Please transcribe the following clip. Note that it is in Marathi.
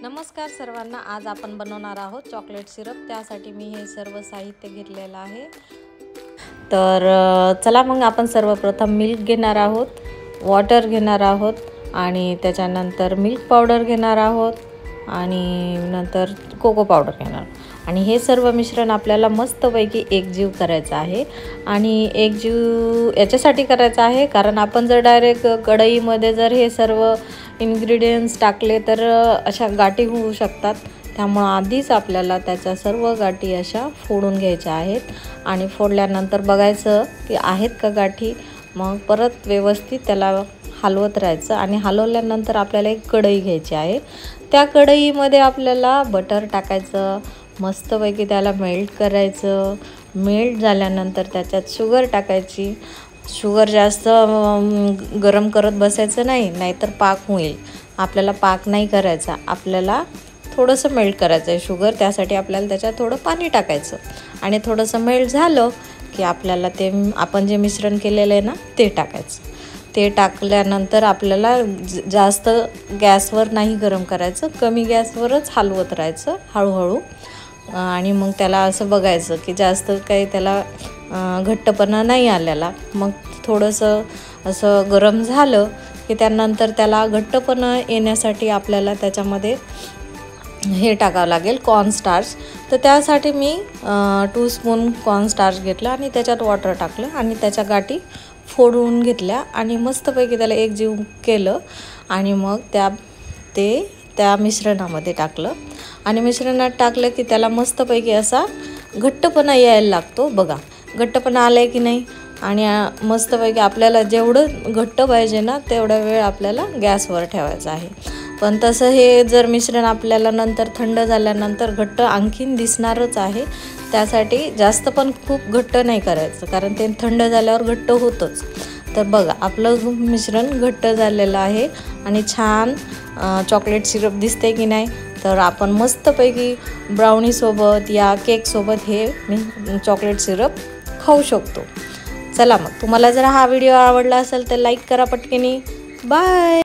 नमस्कार सर्वांना। आज आपण बनवणार आहोत चॉकलेट सिरप। त्यासाठी मी हे सर्व साहित्य घेतलेलं आहे। तर चला मग आपण सर्वप्रथम मिल्क घेणार आहोत, वॉटर घेणार आहोत आणि त्याच्यानंतर मिल्क पावडर घेणार आहोत आणि नंतर कोको पावडर घेणार आणि हे सर्व मिश्रण आपल्याला मस्तपैकी एकजीव करायचं आहे। आणि एकजीव याच्यासाठी करायचं आहे कारण आपण जर डायरेक्ट कढईमध्ये जर हे सर्व इन्ग्रेडियंट्स टाकले तर अशा गाठी होऊ शकतात। त्यामुळे आधीच आपल्याला त्याच्या सर्व गाठी अशा फोडून घ्यायच्या आहेत आणि फोडल्यानंतर बघायचं की आहेत का गाठी। मग परत व्यवस्थित त्याला हलवत राहायचं आणि हलवल्यानंतर आपल्याला एक कढई घ्यायची आहे। त्या कढईमध्ये आपल्याला बटर टाकायचं, मस्तपैकी त्याला मेल्ट करायचं। मेल्ट झाल्यानंतर त्याच्यात शुगर टाकायची। शुगर जास्त गरम करत बसायचं नाही, नाहीतर पाक होईल। आपल्याला पाक नाही करायचा, आपल्याला थोडंसं मेल्ट करायचं आहे शुगर। त्यासाठी आपल्याला त्याच्यात थोडं पाणी टाकायचं आणि थोडंसं मेल्ट झालं की आपल्याला ते आपण जे मिश्रण केलेलं आहे ना ते टाकायचं। ते टाकल्यानंतर आपल्याला जास्त गॅसवर नाही गरम करायचं, कमी गॅसवरच हलवत राहायचं हळूहळू। आणि मग त्याला असं बघायचं की जास्त काही त्याला घट्टपणा नाही आलेला। मग थोडंसं असं गरम झालं की त्यानंतर त्याला घट्टपणा येण्यासाठी आपल्याला त्याच्यामध्ये हे टाकावं लागेल कॉर्नस्टार्च। तर त्यासाठी मी 2 स्पून कॉर्नस्टार्च घेतलं आणि त्याच्यात वॉटर टाकलं आणि त्याच्या गाठी फोडून घेतल्या आणि मस्तपैकी त्याला एकजीव केलं आणि मग त्या मिश्रणामध्ये टाकलं आणि मिश्रणात टाकलं की त्याला मस्तपैकी असा घट्टपणा यायला लागतो। बघा घट्टपणा आलाय की नाही। आणि मस्तपैकी आपल्याला जेवढं घट्ट पाहिजे ना तेवढा वेळ आपल्याला गॅसवर ठेवायचं आहे। पण तसं हे जर मिश्रण आपल्याला नंतर थंड झाल्यानंतर घट्ट आणखीन दिसणारच आहे। त्यासाठी जास्त पण खूप घट्ट नाही करायचं कारण ते थंड झाल्यावर घट्ट होतंच। तर बघा आपलं मिश्रण घट्ट झालेलं आहे आणि छान चॉकलेट सिरप दिसते की नाही। तर आपण मस्तपैकी ब्राउनीसोबत या केकसोबत हे चॉकलेट सिरप खाऊ शकतो। चला मग तुम्हाला जर हा व्हिडिओ आवडला असेल तर लाईक करा पटकनी। बाय।